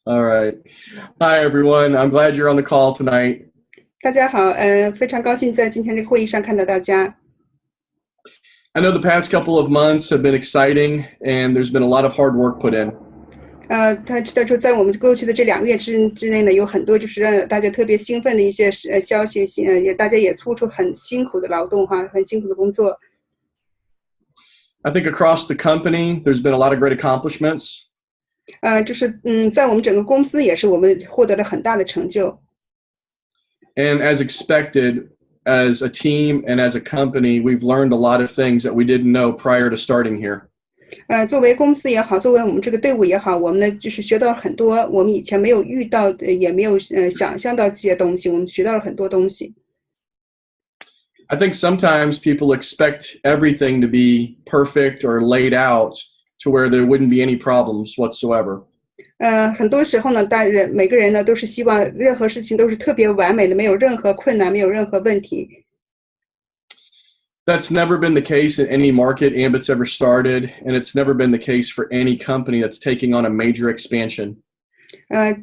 All right. Hi, everyone. I'm glad you're on the call tonight. 大家好，非常高兴在今天这个会议上看到大家。I know the past couple of months have been exciting, and there's been a lot of hard work put in. 他知道说，在我们过去的这2个月之内呢，有很多就是让大家特别兴奋的一些消息，大家也付出很辛苦的劳动哈，很辛苦的工作。I think across the company, there's been a lot of great accomplishments. 在我们整个公司也是我们获得了很大的成就。And as expected, as a team and as a company, we've learned a lot of things that we didn't know prior to starting here. 作为公司也好，作为我们这个队伍也好，我们呢就是学到很多我们以前没有遇到，也没有想象到这些东西，我们学到了很多东西。I think sometimes people expect everything to be perfect or laid out to where there wouldn't be any problems whatsoever. 很多时候呢，每个人呢都是希望任何事情都是特别完美的，没有任何困难，没有任何问题。That's never been the case in any market Ambit's ever started, and it's never been the case for any company that's taking on a major expansion.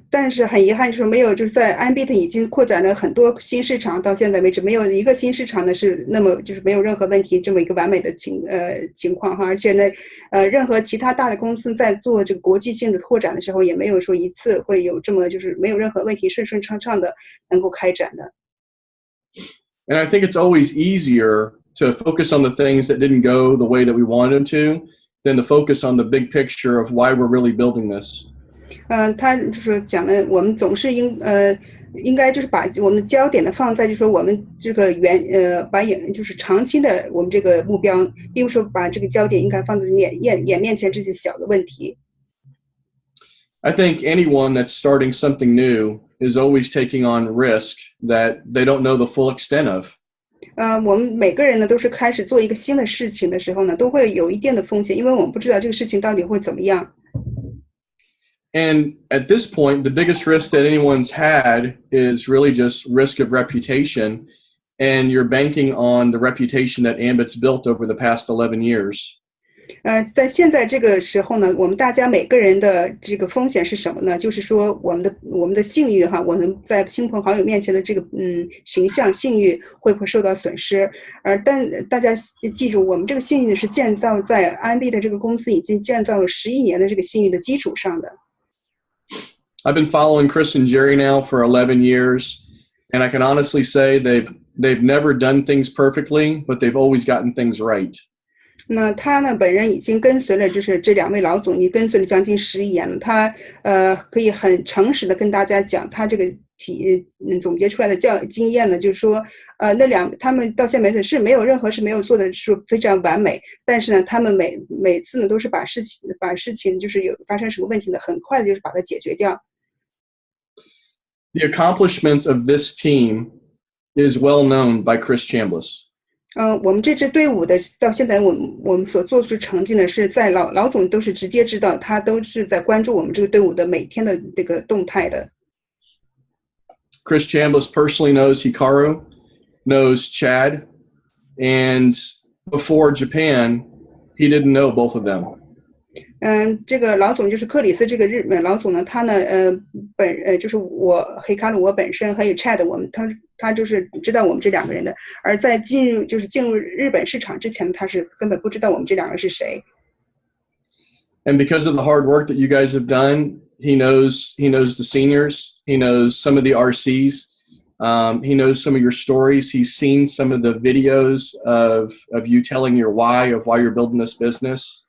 但是很遗憾，就是没有，就是在 Ambit 已经扩展了很多新市场，到现在为止，没有一个新市场呢是那么就是没有任何问题这么一个完美的情况哈。而且呢，任何其他大的公司在做这个国际性的拓展的时候，也没有说一次会有这么就是没有任何问题顺顺畅畅的能够开展的。And I think it's always easier to focus on the things that didn't go the way that we wanted them to than to focus on the big picture of why we're really building this. 他就是讲呢，我们总是应该就是把我们焦点的放在，就是说我们这个就是长期的我们这个目标，并不是说把这个焦点应该放在眼面前这些小的问题。I think anyone that's starting something new is always taking on risk that they don't know the full extent of. 我们每个人呢都是开始做一个新的事情的时候呢，都会有一定的风险，因为我们不知道这个事情到底会怎么样。And at this point, the biggest risk that anyone's had is really just risk of reputation, and you're banking on the reputation that Ambit's built over the past 11 years. 在现在这个时候呢，我们大家每个人的这个风险是什么呢？就是说我们的信誉哈，我们在亲朋好友面前的这个形象信誉会不会受到损失？但大家记住，我们这个信誉是建造在安利的这个公司已经建造了11年的这个信誉的基础上的。I've been following Chris and Jerry now for 11 years, and I can honestly say they've never done things perfectly, but they've always gotten things right. 那他呢，本人已经跟随了，就是这2位老总，已跟随了将近11年了。他可以很诚实的跟大家讲，他这个总结出来的经验呢，就是说，他们到现在为止是没有任何是没有做的是非常完美，但是呢，他们每次呢都是把事情就是有发生什么问题呢，很快的就是把它解决掉。The accomplishments of this team is well known by Chris Chambliss. 我们这支队伍的到现在我们所做出成绩呢，是在老总都是直接知道，他都是在关注我们这个队伍的每天的这个动态的。Chris Chambliss personally knows Hikaru, knows Chad, and before Japan, he didn't know both of them. 这个老总就是克里斯这个日本老总呢，他呢就是Hikaru我本身还有 Chad 他就是知道我们这2个人的，而在进入日本市场之前，他是根本不知道我们这2个人是谁。And because of the hard work that you guys have done, he knows the seniors, he knows some of the RCs, he knows some of your stories, he's seen some of the videos of you telling your why of why you're building this business.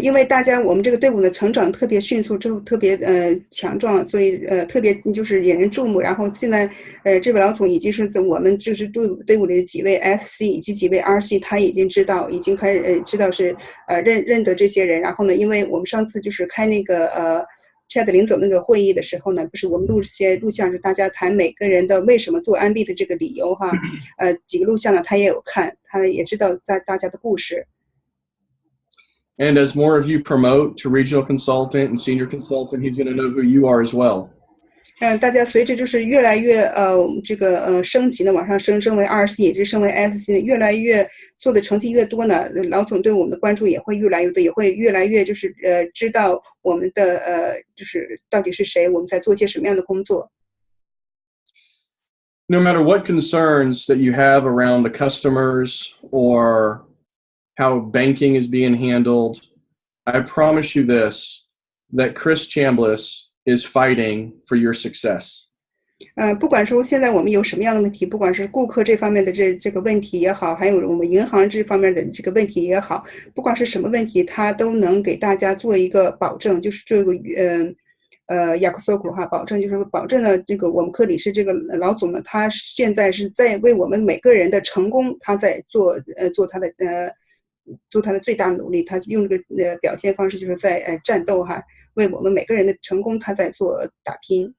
因为我们这个队伍呢成长特别迅速，之后特别强壮，所以特别就是引人注目。然后现在这位老总已经是我们就是队伍里的几位 SC 以及几位 RC， 他已经知道，已经开始知道是认得这些人。然后呢，因为我们上次就是开那个Chad 领走那个会议的时候呢，不是我们录些录像，是大家谈每个人的为什么做安利的这个理由哈。几个录像呢，他也有看，他也知道大家的故事。And as more of you promote to regional consultant and senior consultant, he's going to know who you are as well. 大家随着就是越来越这个升级呢，往上升为2C，也就是升为 SC 呢，越来越做的成绩越多呢，老总对我们的关注也会越来越多，也会越来越就是知道我们的就是到底是谁，我们在做些什么样的工作。No matter what concerns that you have around the customers or how banking is being handled, I promise you this, that Chris Chambliss is fighting for your success. 不管说现在我们有什么样的问题，不管是顾客这方面的这个问题也好，还有我们银行这方面的这个问题也好，不管是什么问题，他都能给大家做一个保证，就是这个雅克索古哈，保证就是保证了这个我们科里是这个老总呢，他现在是在为我们每个人的成功，他在做他的最大努力，他用这个表现方式就是在战斗哈，为我们每个人的成功他在做打拼。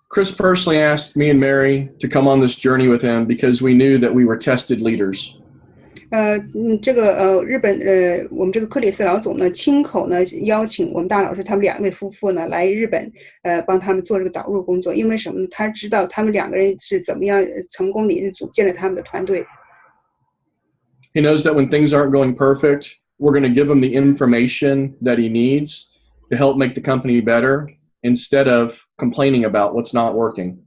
Chris personally asked me and Mary to come on this journey with him because we knew that we were tested leaders. 这个日本我们这个克里斯老总呢，亲口呢邀请我们大老师他们2位夫妇呢来日本，帮他们做这个导入工作。因为什么呢？他知道他们2个人是怎么样成功地组建了他们的团队。He knows that when things aren't going perfect, we're going to give him the information that he needs to help make the company better instead of complaining about what's not working.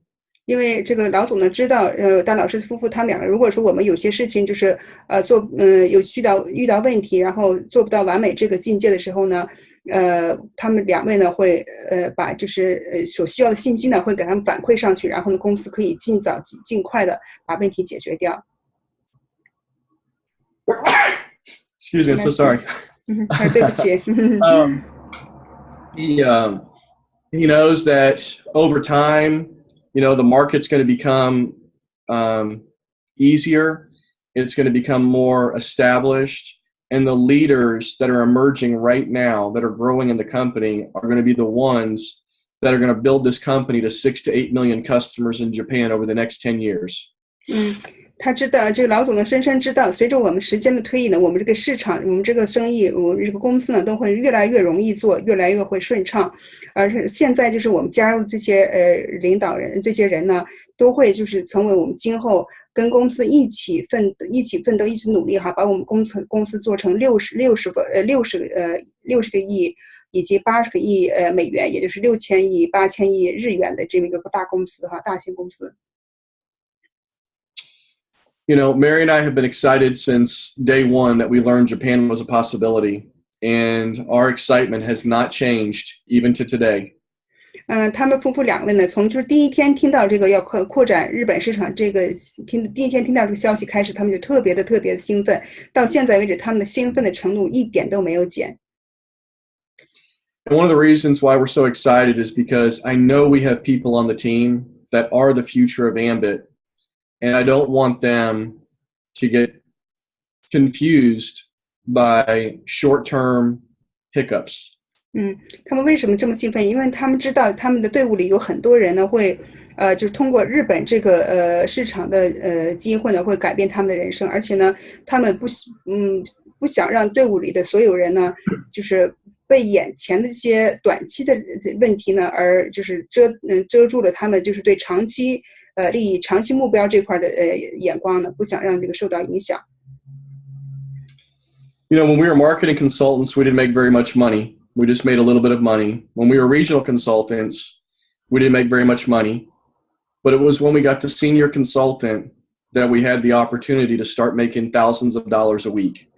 因为这个老总呢知道，大老师夫妇他们2个人，如果说我们有些事情就是有遇到问题，然后做不到完美这个境界的时候呢，他们2位呢会把就是所需要的信息呢会给他们反馈上去，然后呢公司可以尽快的把问题解决掉。Excuse me, I'm so sorry. 对不起。He knows that over time, the market's going to become easier. It's going to become more established. And the leaders that are emerging right now, that are growing in the company, are going to be the ones that are going to build this company to 6 to 8 million customers in Japan over the next 10 years. 他知道这个老总呢深深知道，随着我们时间的推移呢，我们这个市场，我们这个生意，我们这个公司呢都会越来越容易做，越来越会顺畅。而是现在就是我们加入这些领导人，这些人呢都会就是成为我们今后跟公司一起奋斗，一起努力哈，把我们公司做成60个亿以及80个亿美元，也就是6000亿、8000亿日元的这么一个大公司哈，大型公司。Mary and I have been excited since day one that we learned Japan was a possibility, and our excitement has not changed even to today. 他们夫妇2位呢，从就是第一天听到这个要扩展日本市场第一天听到这个消息开始，他们就特别的兴奋，到现在为止，他们的兴奋的程度一点都没有减。And one of the reasons why we're so excited is because I know we have people on the team that are the future of Ambit. And I don't want them to get confused by short-term hiccups. 他们为什么这么兴奋？因为他们知道他们的队伍里有很多人呢，会就是通过日本这个市场的机会呢，会改变他们的人生。而且呢，他们不想让队伍里的所有人呢，就是被眼前的这些短期的问题呢，而就是遮住了他们就是对长期利益、长期目标这块的眼光呢，不想让这个受到影响。When we were marketing consultants, we didn't make very much money. We just made a little bit of money. When we were regional consultants, we didn't make very much money. But it was when we got to senior consultant that we had the opportunity to start making thousands of dollars a week.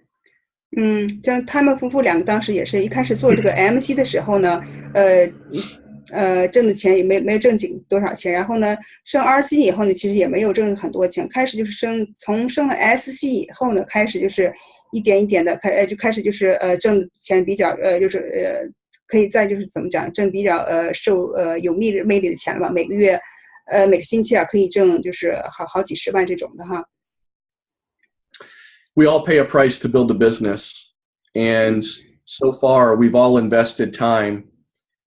像他们夫妇2个当时也是一开始做这个 MC 的时候呢，挣的钱也没挣紧多少钱，然后呢，升 RC 以后呢，其实也没有挣很多钱。开始就是从升了 SC 以后呢，开始就是一点一点的就开始就是挣钱比较就是可以再就是怎么讲，挣比较有魅力的钱了吧？每个月每个星期啊可以挣就是好几十万这种的哈。We all pay a price to build a business, and so far we've all invested time.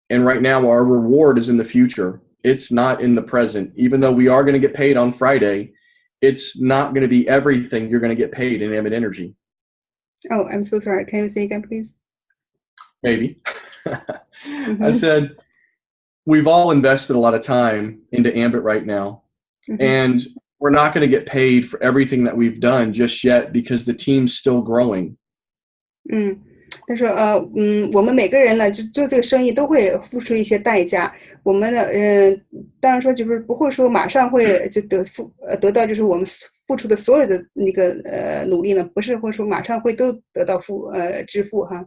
And right now, our reward is in the future. It's not in the present. Even though we are going to get paid on Friday, it's not going to be everything you're going to get paid in Ambit Energy. Oh, I'm so sorry. Can you say again, please? Maybe. I said, we've all invested a lot of time into Ambit right now, and we're not going to get paid for everything that we've done just yet because the team's still growing. 他说我们每个人呢就做这个生意都会付出一些代价，我们呢当然说就是不会说马上会就得到就是我们付出的所有的那个努力呢，不是会说马上会都得到支付哈。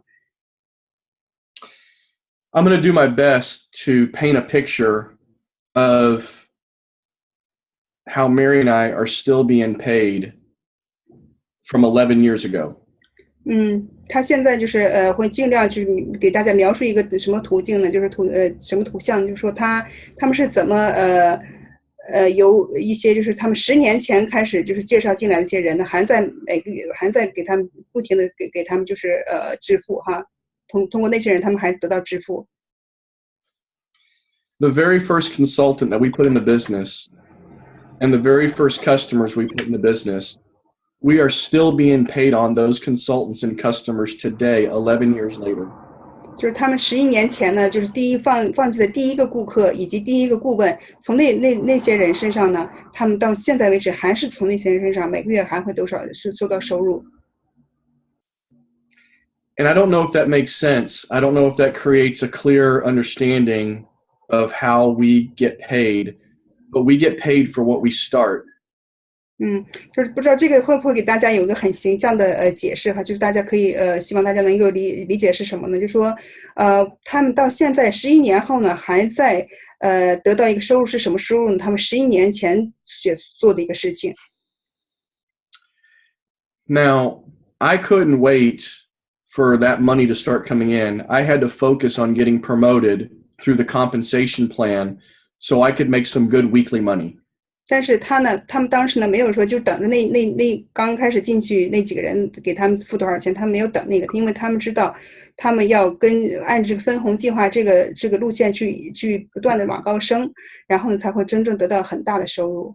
I'm going to do my best to paint a picture of how Mary and I are still being paid from 11 years ago. 他现在就是会尽量去给大家描述一个什么途径呢？就是什么图像？就是说他们是怎么由一些就是他们10年前开始就是介绍进来的一些人呢，还在每个月还在给他们不停的给他们就是支付哈，通过那些人他们还得到支付。The very first consultant that we put in the business and the very first customers we put in the business, we are still being paid on those consultants and customers today, 11 years later. 就是他们11年前呢，就是放弃的第一个顾客以及第一个顾问，从那些人身上呢，他们到现在为止还是从那些人身上每个月还会是收到收入。And I don't know if that makes sense. I don't know if that creates a clear understanding of how we get paid, but we get paid for what we start. 就是不知道这个会不会给大家有一个很形象的解释哈，就是大家可以希望大家能够理解是什么呢？就是说他们到现在11年后呢，还在得到一个收入是什么收入呢？他们11年前做的一个事情。Now, I couldn't wait for that money to start coming in. I had to focus on getting promoted through the compensation plan so I could make some good weekly money. 但是他们当时呢没有说就等着那刚开始进去那几个人给他们付多少钱，他们没有等那个，因为他们知道他们要按这个分红计划这个路线去不断的往高升，然后呢才会真正得到很大的收入。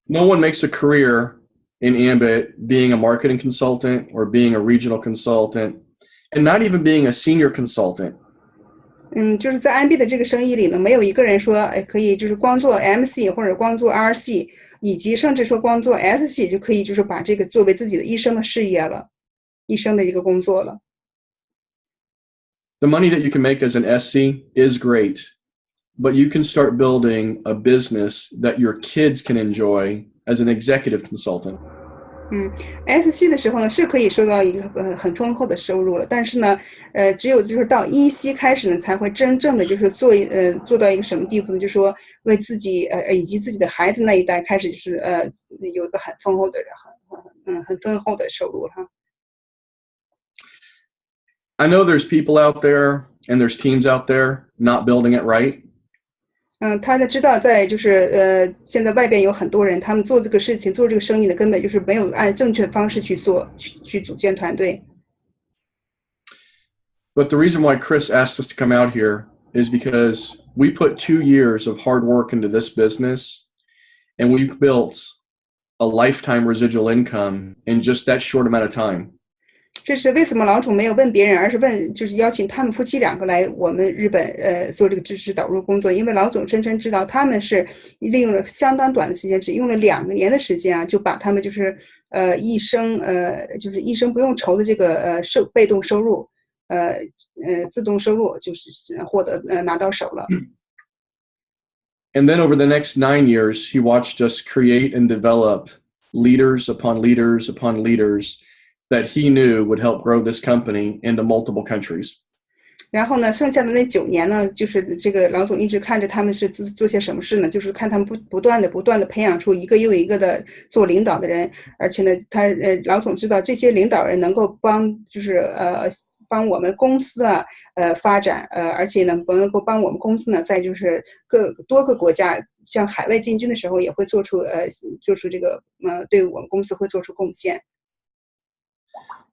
No one makes a career in Ambit being a marketing consultant or being a regional consultant and not even being a senior consultant. 就是在安 B 的这个生意里呢，没有一个人说可以就是光做 M 系或者光做 R 系，以及甚至说光做 S 系就可以就是把这个作为自己的一生的事业了，一生的一个工作了。The money that you can make as an SC is great, but you can start building a business that your kids can enjoy as an executive consultant. S 系的时候呢，是可以收到一个很丰厚的收入了，但是呢，只有就是到E 系开始呢，才会真正的就是做到一个什么地步呢？就是说为自己以及自己的孩子那一代开始就是有一个很丰厚的收入哈。I know there's people out there and there's teams out there not building it right. 他知道在就是现在外边有很多人，他们做这个事情做这个生意的根本就是没有按正确方式去做，去组建团队。But the reason why Chris asked us to come out here is because we put 2 years of hard work into this business, and we've built a lifetime residual income in just that short amount of time. 这是为什么老总没有问别人，而是就是邀请他们夫妻2个来我们日本做这个知识导入工作，因为老总深深知道他们是利用了相当短的时间，只用了2年的时间啊，就把他们就是一生不用愁的这个被动收入自动收入就是拿到手了。And then over the next 9 years, he watched us create and develop leaders upon leaders upon leaders that he knew would help grow this company into multiple countries. 然后呢，剩下的那9年呢，就是这个老总一直看着他们是做些什么事呢？就是看他们不断的培养出一个又一个的做领导的人，而且呢，老总知道这些领导人能够帮我们公司发展，而且呢能够帮我们公司呢在就是多个国家向海外进军的时候，也会做出这个对我们公司会做出贡献。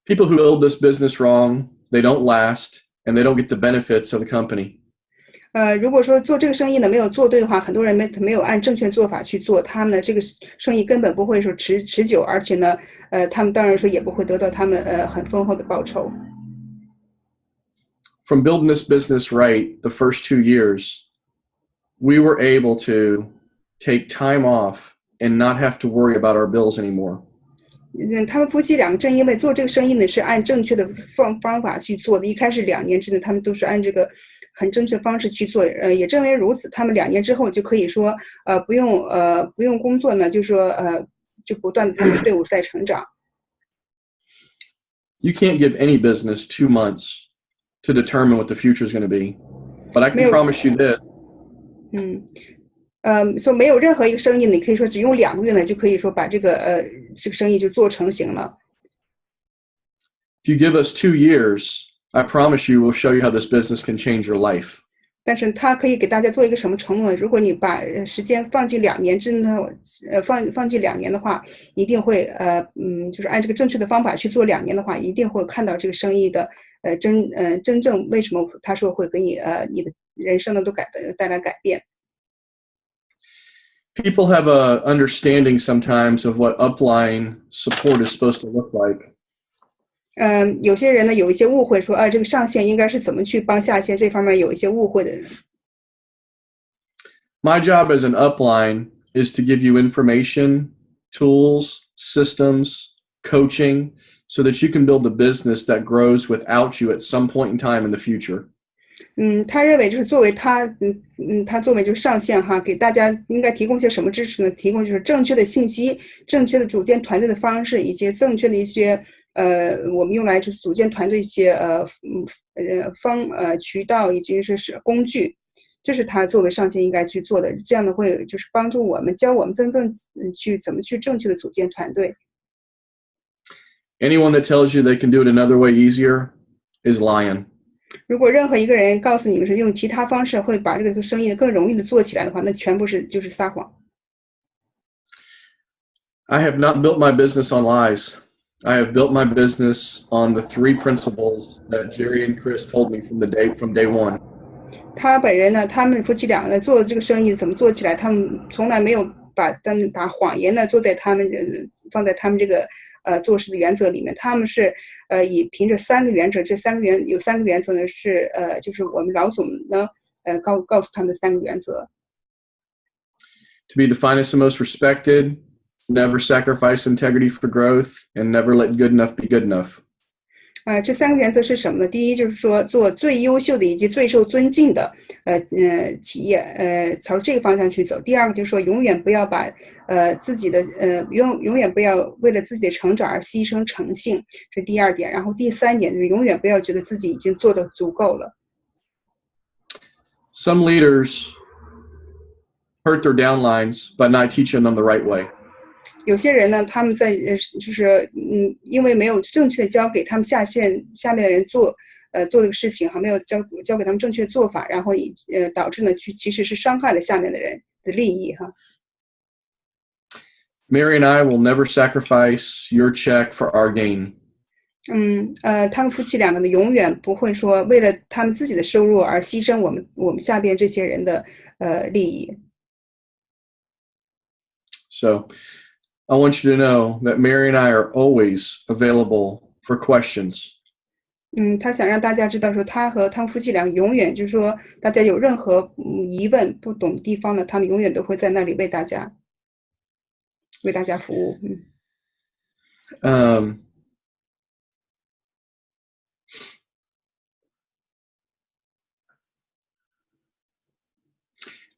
People who build this business wrong, they don't last, and they don't get the benefits of the company. 如果说做这个生意呢没有做对的话，很多人没有按正确做法去做，他们的这个生意根本不会说持久，而且呢，他们当然说也不会得到他们很丰厚的报酬。from building this business right, the first 2 years, we were able to take time off and not have to worry about our bills anymore. 他们夫妻两个正因为做这个生意呢是按正确的方法去做的，一开始2年之内他们都是按这个很正确的方式去做，也正因为如此，他们2年之后就可以说不用工作呢，就说就不断的他们的队伍在成长。You can't give any business 2 months to determine what the future is going to be, but I can promise you this. 说没有任何一个生意，你可以说只用2个月呢，就可以说把这个生意就做成型了。If you give us 2 years, I promise you we'll show you how this business can change your life. 但是他可以给大家做一个什么承诺呢？如果你把时间放进2年之内，放进2年的话，一定会就是按这个正确的方法去做2年的话，一定会看到这个生意的真正为什么他说会给你你的人生呢都带来改变。People have a understanding sometimes of what upline support is supposed to look like. 有些人呢有一些误会说这个上线应该是怎么去帮下线，这方面有一些误会的。My job as an upline is to give you information, tools, systems, coaching, so that you can build a business that grows without you at some point in time in the future. 他认为就是作为他作为就是上线哈，给大家应该提供些什么支持呢？提供就是正确的信息、正确的组建团队的方式，一些正确的一些我们用来就是组建团队一些渠道以及是工具，这是他作为上线应该去做的。这样的会就是帮助我们教我们真正去怎么去正确的组建团队。Anyone that tells you they can do it another way easier is lying. 如果任何一个人告诉你们是用其他方式会把这个生意更容易的做起来的话，那全部就是撒谎。I have not built my business on lies. I have built my business on the 3 principles that Jerry and Chris told me from day one. 他本人呢，他们夫妻两个呢做这个生意怎么做起来，他们从来没有把谎言呢放在他们这个做事的原则里面。他们是凭着3个原则，这有3个原则呢是就是我们老总呢告诉他们的3个原则。To be the finest and most respected, never sacrifice integrity for growth, and never let good enough be good enough. 这3个原则是什么呢？第一就是说做最优秀的以及最受尊敬的企业，朝这个方向去走。第二个就是说永远不要把自己的永远不要为了自己的成长而牺牲诚信，是第2点。然后第3点就是永远不要觉得自己已经做得足够了。Some leaders hurt their downlines by not teaching them the right way. 有些人呢，他们在就是因为没有正确的教给他们下面的人做这个事情哈，没有教给他们正确的做法，然后导致呢其实是伤害了下面的人的利益哈。Mary and I will never sacrifice your check for our gain. 他们夫妻两个呢，永远不会说为了他们自己的收入而牺牲我们下边这些人的利益。So I want you to know that Mary and I are always available for questions. 他想让大家知道说，他和他们夫妻俩永远就是说，大家有任何疑问、不懂的地方呢，他们永远都会在那里为大家服务。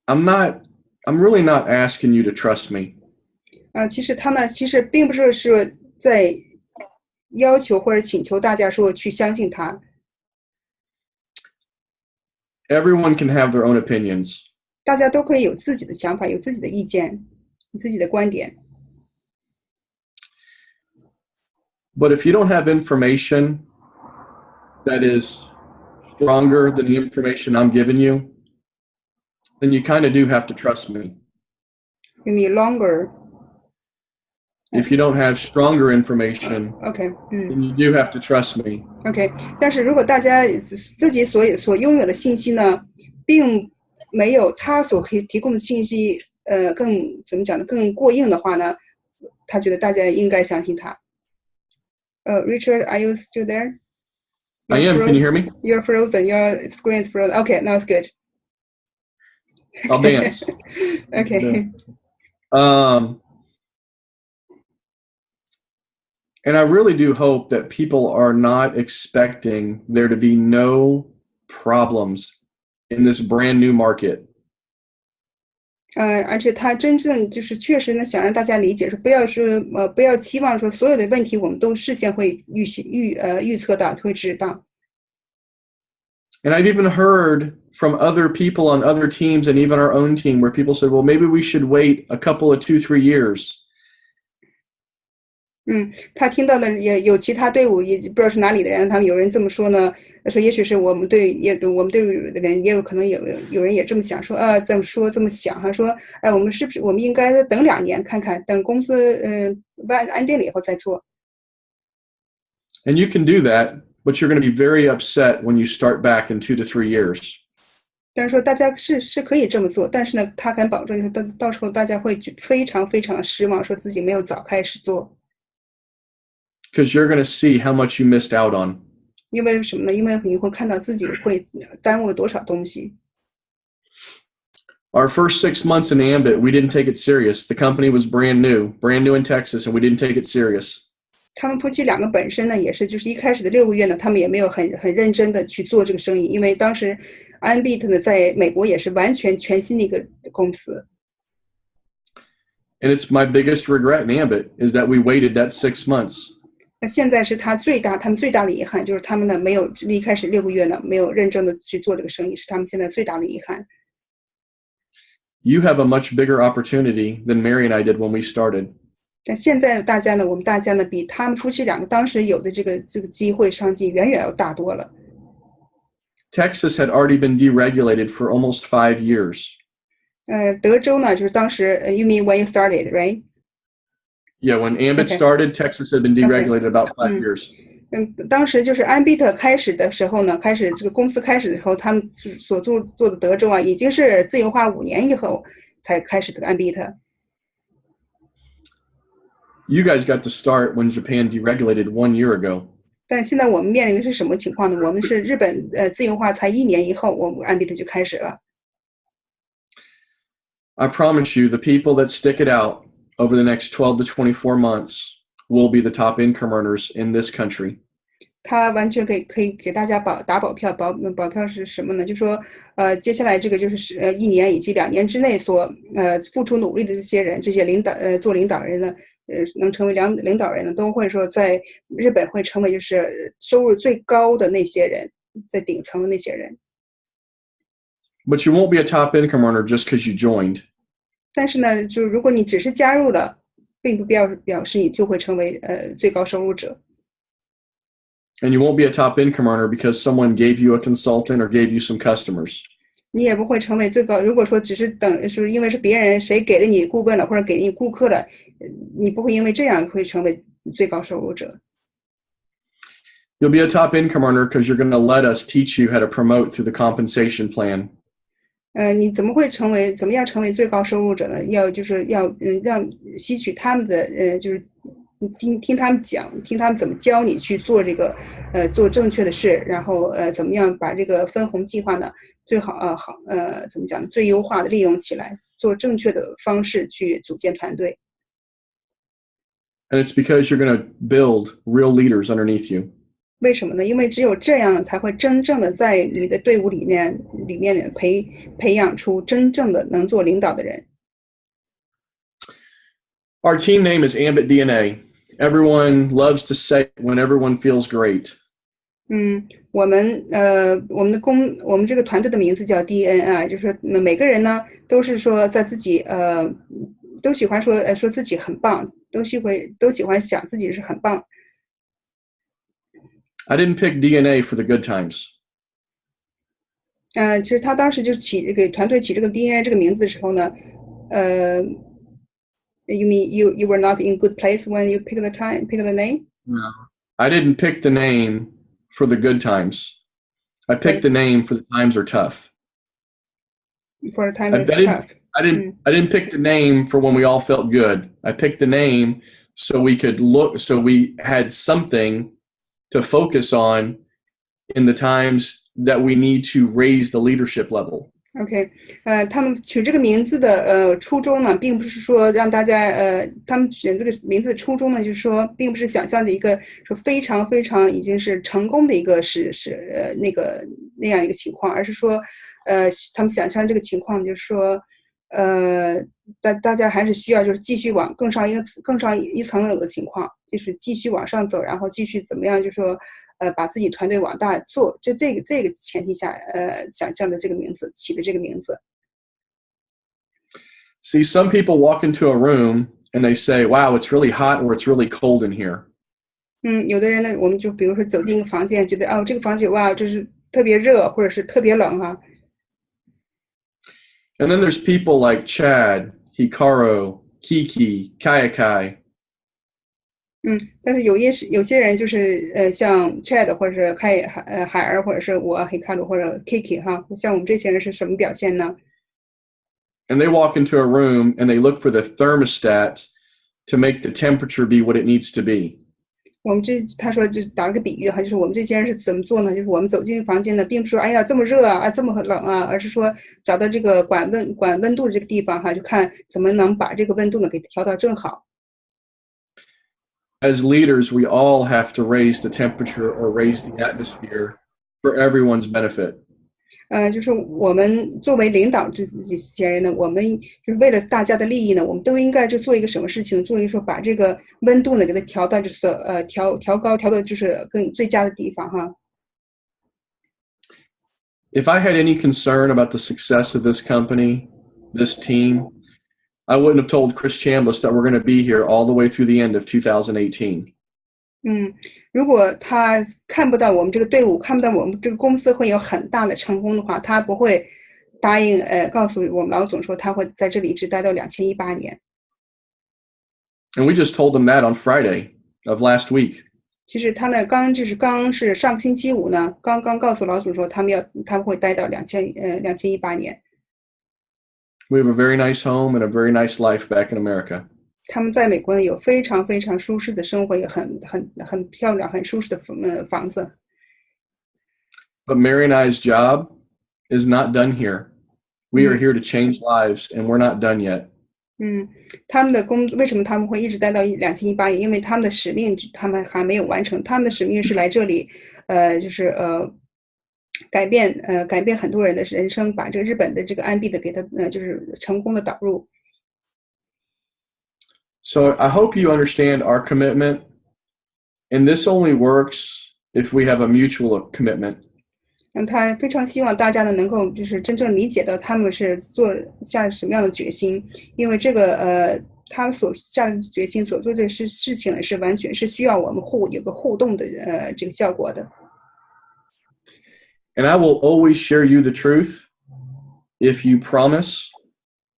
I'm really not asking you to trust me. 其实他呢，并不是说在要求或者请求大家说去相信他。Everyone can have their own opinions. 大家都可以有自己的想法，有自己的意见，有自己的观点。But if you don't have information that is stronger than the information I'm giving you, then you kind of do have to trust me. You mean longer? If you don't have stronger information, okay, then you do have to trust me. OK， 但是如果大家自己所拥有的信息呢，并没有他所可以提供的信息，怎么讲呢？更过硬的话呢，他觉得大家应该相信他。Richard, are you still there? I am. Can you hear me? You're frozen. Your screen is frozen. Okay, now it's good. I'll dance. Okay. And I really do hope that people are not expecting there to be no problems in this brand new market. 而且他真正就是确实呢，想让大家理解说，不要期望说所有的问题我们都事先会预测到，会知道。And I've even heard from other people on other teams and even our own team where people said, well, maybe we should wait a couple of 2-3 years. 他听到的也有其他队伍，也不知道是哪里的人，他们有人这么说呢，说也许是我们队伍的人，也有可能有人也这么想，说这么想哈，说我们是不是我们应该等2年看看，等公司安定了以后再做。And you can do that, but you're going to be very upset when you start back in 2 to 3 years. 但是说大家是可以这么做，但是呢，他敢保证就是到时候大家会非常非常的失望，说自己没有早开始做。Because you're going to see how much you missed out on. 因为什么呢？因为你会看到自己会耽误了多少东西。Our first 6 months in Ambit, we didn't take it serious. The company was brand new in Texas, and we didn't take it serious. 他们夫妻2个本身呢，也是就是一开始的6个月呢，他们也没有很认真的去做这个生意，因为当时 Ambit 呢在美国也是完全全新的一个公司。And it's my biggest regret in Ambit is that we waited that 6 months. 那现在是他们最大的遗憾，就是他们呢没有一开始6个月呢没有认真的去做这个生意，是他们现在最大的遗憾。You have a much bigger opportunity than Mary and I did when we started. 但现在我们大家呢比他们夫妻2个当时有的这个机会商机远远要大多了。Texas had already been deregulated for almost 5 years. 德州呢就是当时you mean when you started, right? Yeah, when Ambit started, Texas had been deregulated about 5 years. 当时就是Ambit开始的时候呢，这个公司开始的时候，他们所做的德州啊，已经是自由化5年以后才开始的Ambit。You guys got to start when Japan deregulated 1 year ago. 但现在我们面临的是什么情况呢？我们是日本自由化才1年以后，我们Ambit就开始了。I promise you, the people that stick it out over the next 12 to 24 months will be the top income earners in this country. 他完全可以给大家打保票，保票是什么呢？就说接下来这个就是1年以及2年之内所付出努力的这些人，这些做领导人呢，能成为领导人呢，都会说在日本会成为就是收入最高的那些人，在顶层的那些人。But you won't be a top income earner just because you joined. 但是呢，就如果你只是加入了，并不表示你就会成为最高收入者。And you won't be a top income earner because someone gave you a consultant or gave you some customers. 你也不会成为最高。如果说只是是因为是别人谁给了你顾问了，或者给了你顾客了，你不会因为这样会成为最高收入者。You'll be a top income earner because you're going to let us teach you how to promote through the compensation plan. 你怎么样成为最高收入者呢？就是要让吸取他们的就是听他们讲，听他们怎么教你去做这个做正确的事，然后怎么样把这个分红计划呢最好怎么讲最优化的利用起来，做正确的方式去组建团队。And it's because you're going to build real leaders underneath you. 为什么呢？因为只有这样才会真正的在你的队伍里面培养出真正的能做领导的人。Our team name is Ambit DNA. Everyone loves to say it when everyone feels great. 我们这个团队的名字叫 DNI， 就是说每个人呢都是说在自己都喜欢说自己很棒，都喜欢想自己是很棒。I didn't pick DNA for the good times. 其实他当时就给团队起这个 DNA 这个名字的时候呢You mean you were not in good place when you pick the name? No. I didn't pick the name for the good times. I picked the name for the times are tough. For the time is tough. I didn't pick the name for when we all felt good. I picked the name so we had something to focus on in the times that we need to raise the leadership level. OK，他们取这个名字的初衷呢，并不是说让大家他们选这个名字的初衷呢，就是说，并不是想象着一个说非常非常已经是成功的一个那样一个情况，而是说他们想象这个情况就是说大家还是需要就是继续往更上一层楼的情况，就是继续往上走，然后继续怎么样，就是说把自己团队往大做，就这个前提下想象的这个名字起的这个名字。See, some people walk into a room and they say, "Wow, it's really hot," or "It's really cold in here." 有的人呢，我们就比如说走进一个房间，觉得这个房间哇，这是特别热，或者是特别冷哈。And then there's people like Chad, Hikaru, Kiki, Kayakai. 但是有些人就是像 Chad 或者是海儿，或者是我 Hikaru 或者 Kiki 哈，像我们这些人是什么表现呢？ And they walk into a room and they look for the thermostat to make the temperature be what it needs to be. 他说就打了个比喻哈，就是我们这些人是怎么做呢？就是我们走进房间呢，并不是说哎呀这么热啊，这么冷啊，而是说找到这个管温度的这个地方哈，就看怎么能把这个温度呢给调到正好。As leaders, we all have to raise the temperature or raise the atmosphere for everyone's benefit. 就是我们作为领导这些人呢，我们就是为了大家的利益呢，我们都应该就做一个什么事情？做一个说把这个温度呢给它调到就是调高，调到就是更最佳的地方哈。If I had any concern about the success of this company, this team, I wouldn't have told Chris Chambliss that we're going to be here all the way through the end of 2018. 如果他看不到我们这个队伍，看不到我们这个公司会有很大的成功的话，他不会答应告诉我们老总说他会在这里一直待到2018年。And we just told him that on Friday of last week. 其实他呢，刚是上个星期五呢，刚告诉老总说他们会待到2018年。We have a very nice home and a very nice life back in America. 他们在美国呢有非常非常舒适的生活，也很漂亮、很舒适的房子。But Mary and I's job is not done here. We are here to change lives, and we're not done yet. 他们的为什么他们会一直待到2018年？因为他们的使命他们还没有完成。他们的使命是来这里，就是改变很多人的人生，把这个日本的这个安币的给他就是成功的导入。So I hope you understand our commitment, and this only works if we have a mutual commitment. 他非常希望大家呢能够就是真正理解到他们是做下什么样的决心，因为这个他们所下的决心所做的事情呢是完全是需要我们有个互动的这个效果的。And I will always share you the truth if you promise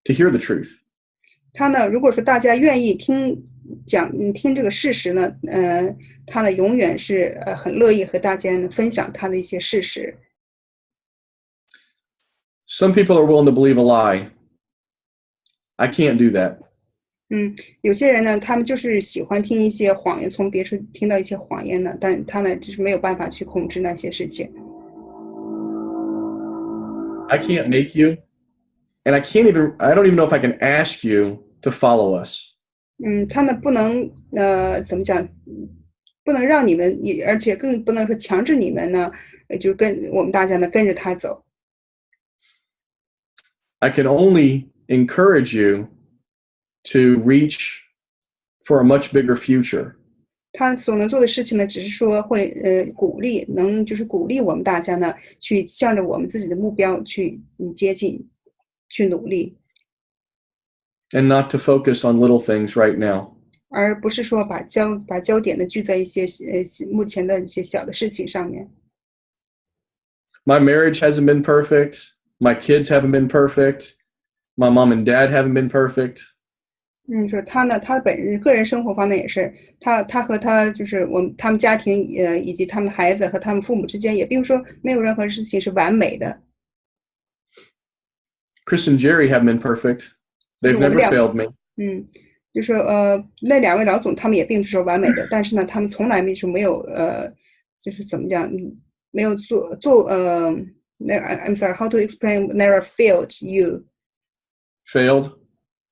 to hear the truth. 他呢，如果说大家愿意听这个事实呢，他呢永远是很乐意和大家分享他的一些事实。Some people are willing to believe a lie. I can't do that. 有些人呢，他们就是喜欢听一些谎言，从别处听到一些谎言呢，但他呢就是没有办法去控制那些事情。I can't make you, and I don't even know if I can ask you to follow us. 他呢不能怎么讲，不能让你们，而且更不能说强制你们呢，就跟我们大家呢跟着他走。I can only encourage you to reach for a much bigger future. 他所能做的事情呢，只是说会鼓励我们大家呢，去向着我们自己的目标去接近，去努力。And not to focus on little things right now. 而不是说把焦点呢聚在一些目前的一些小的事情上面。My marriage hasn't been perfect. My kids haven't been perfect. My mom and dad haven't been perfect. 说他呢，他个人生活方面也是，他和他就是他们家庭以及他们的孩子和他们父母之间，也并不是说没有任何事情是完美的。Chris and Jerry haven't been perfect. They've never failed me. 就是那两位老总他们也并不是说完美的，但是呢，他们从来没有就是怎么讲，没有做I'm sorry, how to explain never failed you? Failed?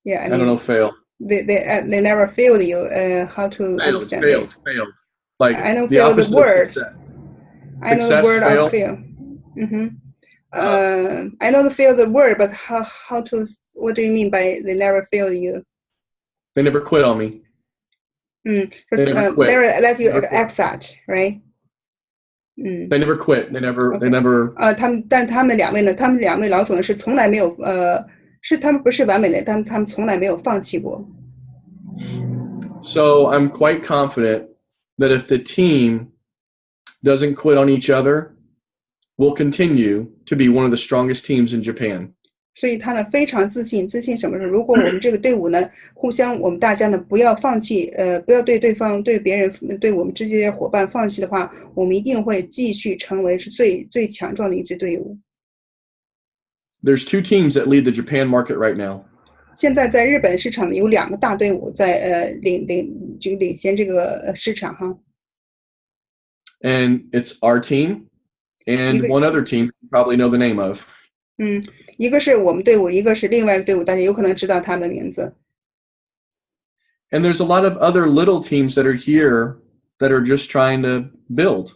Yeah, I don't know, fail. They never failed you. How to understand this? Failed. Like I know the fail the opposite of word. success. I know the Success, word of fail. fail. I know the fail the word, but how to what do you mean by they never fail you? They never quit on me. They never quit. Never let you Never quit. accept, right? They never quit. They never. Okay. They never. 他们两位呢？他们两位老总呢是从来没有是他们不是完美的，他们从来没有放弃过。So I'm quite confident that if the team doesn't quit on each other, we'll continue to be one of the strongest teams in Japan. 所以他呢非常自信，自信什么呢？如果我们这个队伍呢互相，我们大家呢不要放弃，不要对对方、对别人、对我们这些伙伴放弃的话，我们一定会继续成为是最强壮的一支队伍。There's 2 teams that lead the Japan market right now. 现在在日本市场有2个大队伍在领先这个市场哈。And it's our team and one other team you probably know the name of. 一个是我们队伍，一个是另外一个队伍，大家有可能知道他们的名字。And there's a lot of other little teams that are here that are just trying to build.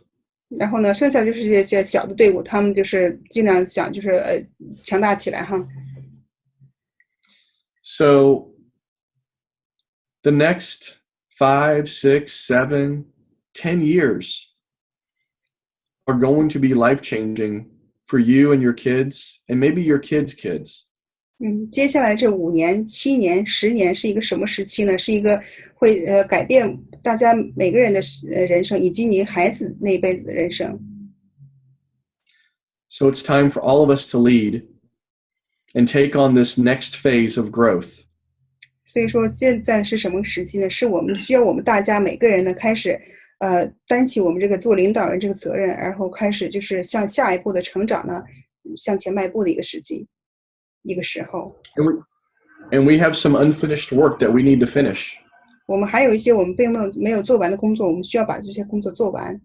然后呢，剩下就是这些小的队伍，他们就是尽量想就是强大起来哈。So the next 5, 6, 7, 10 years are going to be life-changing for you and your kids and maybe your kids' kids. 接下来这5年、7年、10年是一个什么时期呢？是一个会改变大家每个人的人生，以及你孩子那一辈子的人生。So it's time for all of us to lead and take on this next phase of growth. 所以说现在是什么时期呢？是我们需要我们大家每个人呢开始担起我们这个做领导人这个责任，然后开始就是向下一步的成长呢向前迈步的一个时机，一个时候。And we have some unfinished work that we need to finish. 我们还有一些我们并没有做完的工作，我们需要把这些工作做完。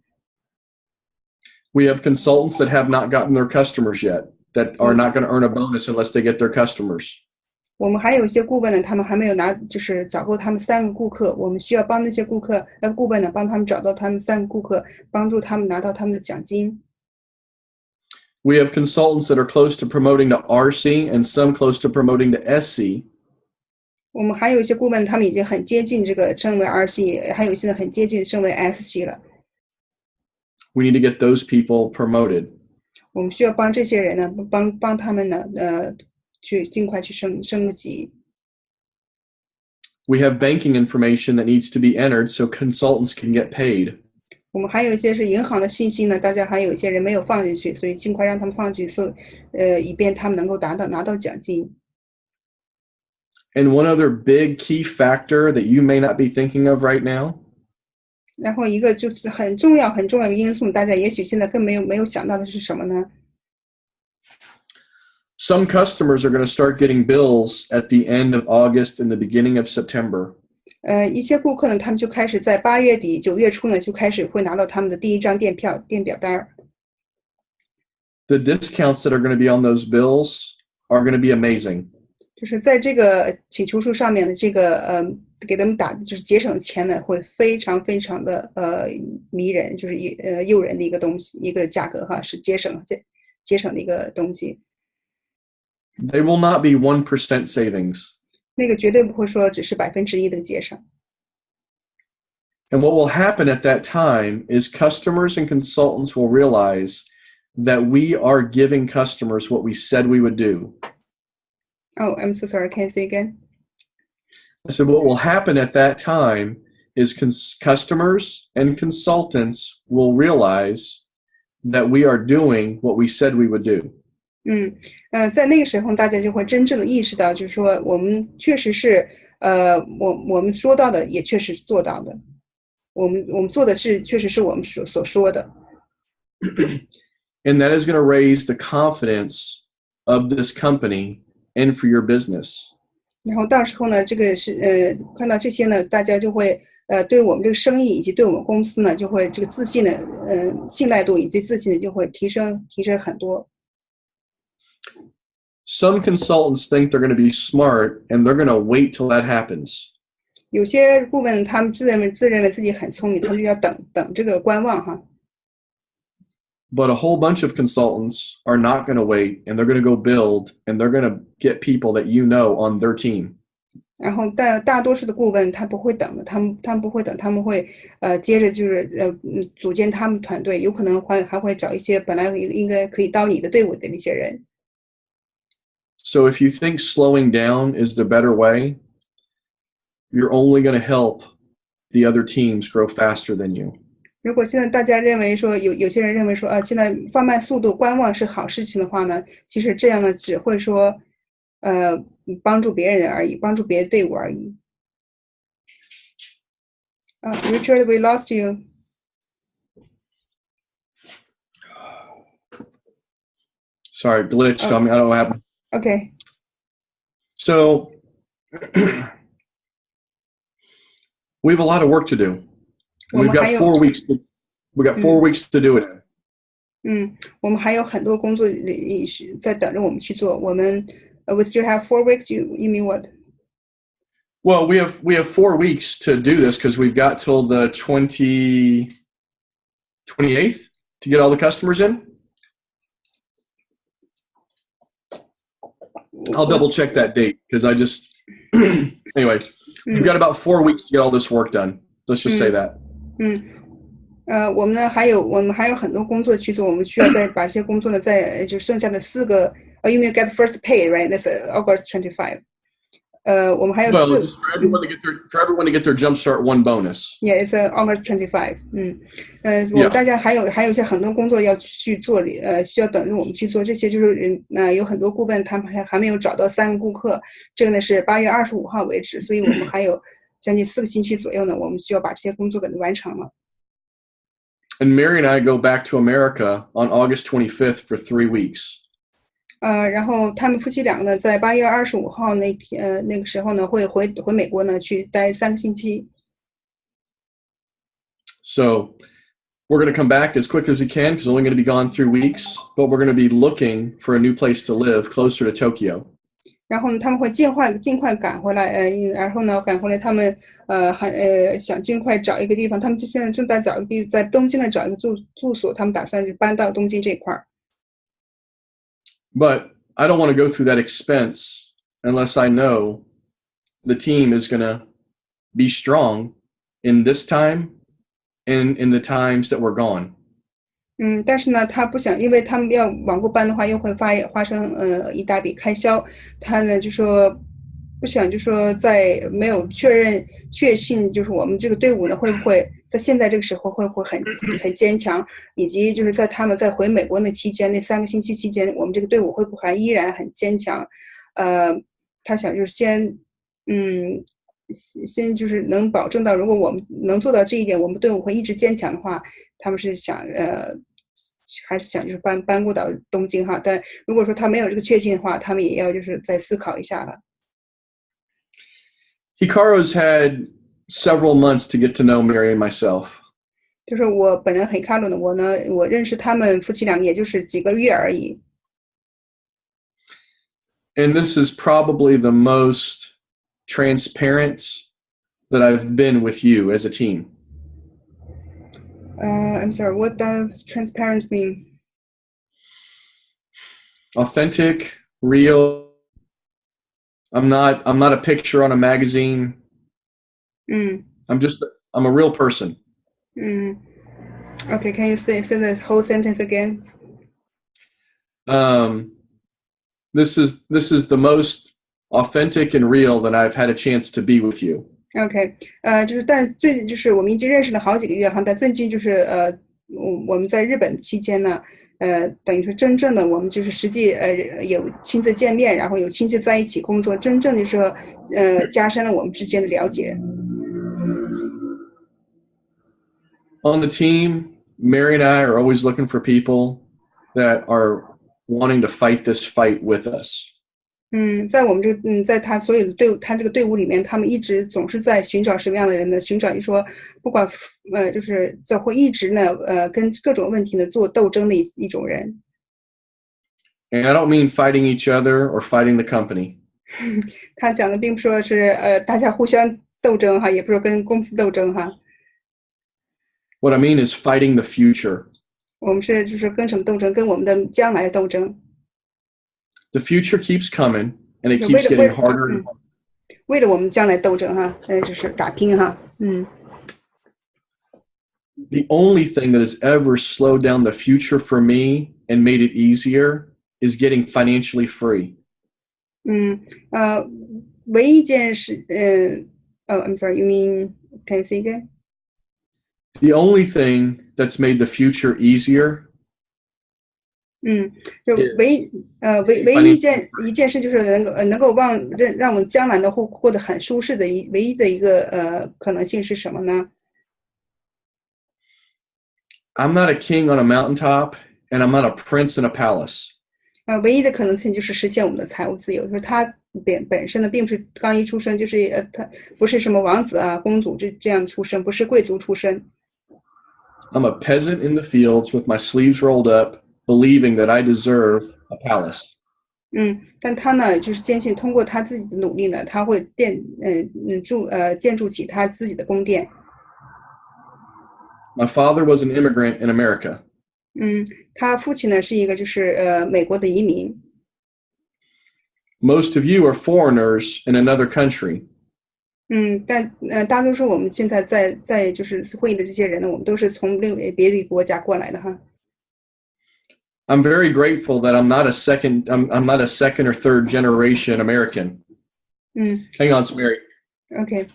We have consultants that have not gotten their customers yet, that are not going to earn a bonus unless they get their customers. 我们还有一些顾问呢，他们还没有就是找够他们3个顾客，我们需要帮那些顾问呢，帮他们找到他们3个顾客，帮助他们拿到他们的奖金。We have consultants that are close to promoting to RC and some close to promoting to SC. 我们还有一些顾问，他们已经很接近这个升为 RC， 还有一些很接近升为 SC 了。We need to get those people promoted. 我们需要帮这些人呢，帮他们呢，去尽快去升个级。We have banking information that needs to be entered so consultants can get paid. 我们还有一些是银行的信息呢，大家还有一些人没有放进去，所以尽快让他们放进去，以便他们能够拿到奖金。And one other big key factor that you may not be thinking of right now. 然后一个就是很重要的因素，大家也许现在更没有想到的是什么呢？ Some customers are going to start getting bills at the end of August and the beginning of September. 一些顾客呢，他们就开始在8月底9月初呢，就开始会拿到他们的第一张电表单。The discounts that are going to be on those bills are going to be amazing. 就是在这个请求书上面的这个给他们打就是节省的钱呢，会非常非常的迷人，就是诱人的一个东西，一个价格哈，是节省的一个东西。They will not be 1% savings. 那个绝对不会说只是1%的节省。And what will happen at that time is customers and consultants will realize that we are giving customers what we said we would do. Oh, I'm so sorry. Can you say again? I said what will happen at that time is customers and consultants will realize that we are doing what we said we would do. 在那个时候，大家就会真正的意识到，就是说，我们确实是，我们说到的也确实做到的，我们做的是确实是我们所说的。And that is going to raise the confidence of this company and for your business. 然后到时候呢，这个是看到这些呢，大家就会对我们这个生意以及对我们公司呢，就会这个自信的信赖度以及自信的就会提升很多。Some consultants think they're going to be smart and they're going to wait till that happens. 有些顾问他们自认为自己很聪明，他们就要等这个观望哈。But a whole bunch of consultants are not going to wait and they're going to go build and they're going to get people that you know on their team. 然后大多数的顾问他不会等的，他们不会等，他们会接着就是组建他们团队，有可能还会找一些本来应该可以到你的队伍的那些人。So if you think slowing down is the better way, you're only going to help the other teams grow faster than you. 如果现在大家认为说有些人认为说现在放慢速度观望是好事情的话呢，其实这样呢只会说帮助别人而已，帮助别的队伍而已。Richard, we lost you. Sorry, glitched on me. I don't know what happened. Okay. So we have a lot of work to do. And we've got 4 weeks. We got 4 weeks to do it. 我们还有很多工作在等着我们去做。我们we still have 4 weeks. You mean what? Well, we have 4 weeks to do this because we've got till the 28th to get all the customers in. I'll double check that date because I just anyway, we've got about 4 weeks to get all this work done. Let's just say that. 我们呢还有很多工作去做，我们需要再把这些工作呢在就剩下的4个you mean get first pay, right? That's August 25. 我们还有for everyone to get their jumpstart one bonus. Yeah, it's August 25. 我们大家还有一些很多工作要去做，需要等着我们去做。这些就是有很多顾问他们还没有找到3个顾客，这个呢是8月25号为止，所以我们还有将近4个星期左右呢，我们需要把这些工作给完成了。And Mary and I go back to America on August 25th for 3 weeks. 然后他们夫妻两个呢，在8月25号那天那个时候呢，会回美国呢，去待3个星期。So we're going to come back as quick as we can because we're only going to be gone 3 weeks, but we're going to be looking for a new place to live closer to Tokyo. 然后呢，他们会尽快赶回来，然后呢，赶回来他们想尽快找一个地方，他们现在正在找一个在东京呢找一个住所，他们打算就搬到东京这块儿。But I don't want to go through that expense unless I know the team is going to be strong in this time and in the times that we're gone. 但是呢，他不想，因为他们要往过搬的话，又会发生一大笔开销。他呢就说不想，就说在没有确信，就是我们这个队伍呢会不会在现在这个时候会不会很坚强，以及就是在他们在回美国那期间那3个星期期间，我们这个队伍会不会还依然很坚强？他想就是先就是能保证到，如果我们能做到这一点，我们队伍会一直坚强的话，他们是想还是想就是搬过到东京哈。但如果说他没有这个确信的话，他们也要就是再思考一下了。Hikaru's had several months to get to know Mary and myself. 就是我本人Hikaru呢，我认识他们夫妻俩也就是几个月而已。And this is probably the most transparent that I've been with you as a team. I'm sorry, what does transparent mean? Authentic, real. I'm not a picture on a magazine. I'm a real person. Okay, can you say the whole sentence again? This is the most authentic and real that I've had a chance to be with you. OK， 但最近就是我们已经认识了好几个月哈，但最近就是我们在日本期间呢，等于说真正的我们就是实际有亲自见面，然后有亲自在一起工作，真正的说加深了我们之间的了解。On the team, Mary and I are always looking for people that are wanting to fight this fight with us. 在我们这个在他所有的他这个队伍里面，他们一直总是在寻找什么样的人呢？寻找就说不管就是会一直呢跟各种问题呢做斗争的一种人。And I don't mean fighting each other or fighting the company. 他讲的并不说是大家互相斗争哈，也不是说跟公司斗争哈。What I mean is fighting the future. 我们是就是跟什么斗争？跟我们的将来斗争。The future keeps coming, and it keeps getting harder. 为了我们将来斗争哈，就是打拼哈。The only thing that has ever slowed down the future for me and made it easier is getting financially free. 唯一一件事I'm sorry, you mean, can you say again? The only thing that's made the future easier. 就唯一一件事就是能够让我们将来的获得很舒适的唯一的一个可能性是什么呢？ I'm not a king on a mountaintop, and I'm not a prince in a palace. 唯一的可能性就是实现我们的财务自由，就是他本身呢并不是刚一出生就是他不是什么王子啊公主这样出身，不是贵族出身。I'm a peasant in the fields with my sleeves rolled up, believing that I deserve a palace. 但他呢就是坚信通过他自己的努力呢，他会建筑起他自己的宫殿。My father was an immigrant in America. 他父亲呢是一个就是美国的移民。Most of you are foreigners in another country. 但大多数我们现在在就是会议的这些人呢，我们都是从别的一个国家过来的哈。I'm very grateful that I'm not a second or third generation American. Hang on, Mary. OK.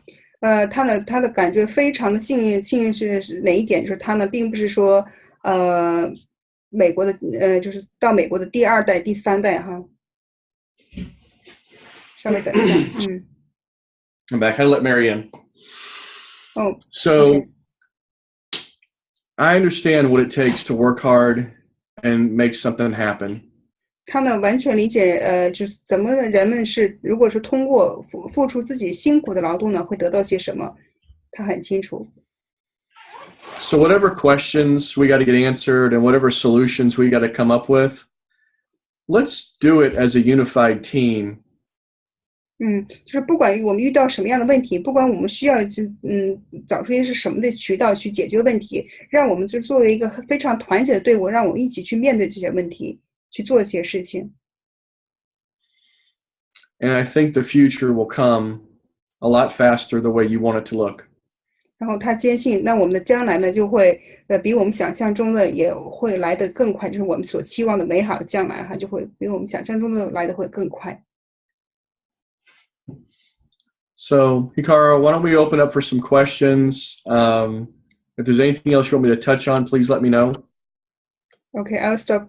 他的感觉非常的幸运是哪一点？就是他呢并不是说美国的就是到美国的第二代、第三代哈。稍微等一下I'm back. I let Mary in. Oh. So okay. I understand what it takes to work hard and make something happen. 他呢完全理解就是怎么人们是如果是通过付出自己辛苦的劳动呢会得到些什么，他很清楚。So whatever questions we got to get answered and whatever solutions we got to come up with, let's do it as a unified team. 就是不管我们遇到什么样的问题，不管我们需要找出一些是什么的渠道去解决问题，让我们就作为一个非常团结的队伍，让我们一起去面对这些问题，去做一些事情。And I think the future will come a lot faster the way you want it to look. 然后他坚信，那我们的将来呢，就会比我们想象中的也会来得更快，就是我们所期望的美好的将来哈，就会比我们想象中的来得会更快。So, Hikaru, why don't we open up for some questions? If there's anything else you want me to touch on, please let me know. Okay, I'll stop